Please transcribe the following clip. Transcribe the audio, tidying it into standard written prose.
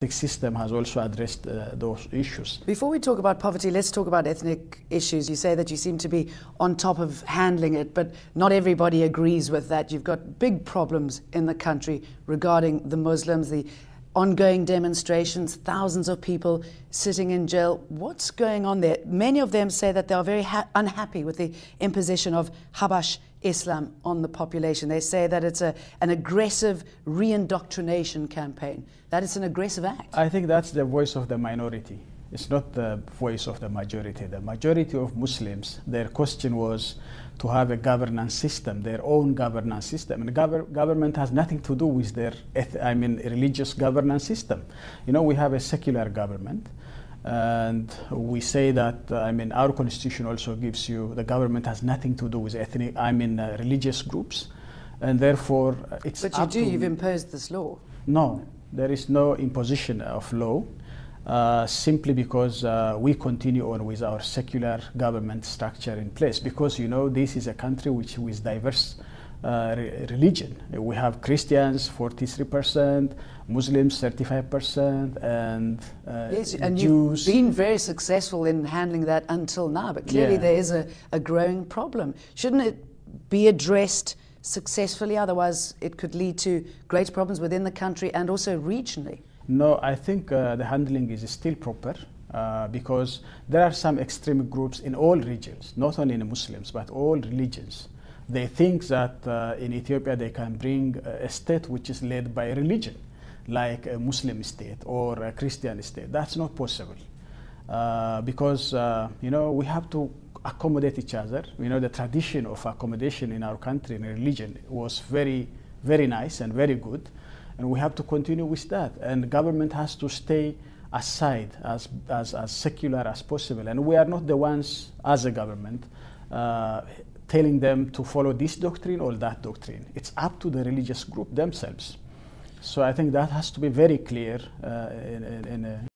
The system has also addressed those issues. Before we talk about poverty, let's talk about ethnic issues. You say that you seem to be on top of handling it, but not everybody agrees with that. You've got big problems in the country regarding the Muslims, the ongoing demonstrations, thousands of people sitting in jail. What's going on there? Many of them say that they are very unhappy with the imposition of Habash Islam on the population. They say that it's an aggressive re-indoctrination campaign, that it's an aggressive act. I think that's the voice of the minority. It's not the voice of the majority. The majority of Muslims, their question was to have a governance system, their own governance system. And government has nothing to do with their, religious governance system. You know, we have a secular government. And we say that, our constitution also gives you, the government has nothing to do with religious groups. And therefore, it's up to... But you've imposed this law. No, there is no imposition of law. Simply because we continue on with our secular government structure in place, because you know this is a country which with diverse religion. We have Christians 43%, Muslims 35%, and yes, and Jews. You've been very successful in handling that until now, but clearly there is a growing problem. Shouldn't it be addressed successfully? Otherwise it could lead to great problems within the country and also regionally. No, I think the handling is still proper because there are some extreme groups in all regions, not only in Muslims, but all religions. They think that in Ethiopia they can bring a state which is led by religion, like a Muslim state or a Christian state. That's not possible because, we have to accommodate each other. You know, the tradition of accommodation in our country in religion was very, very nice and very good. And we have to continue with that. And the government has to stay aside as secular as possible. And we are not the ones, as a government, telling them to follow this doctrine or that doctrine. It's up to the religious group themselves. So I think that has to be very clear in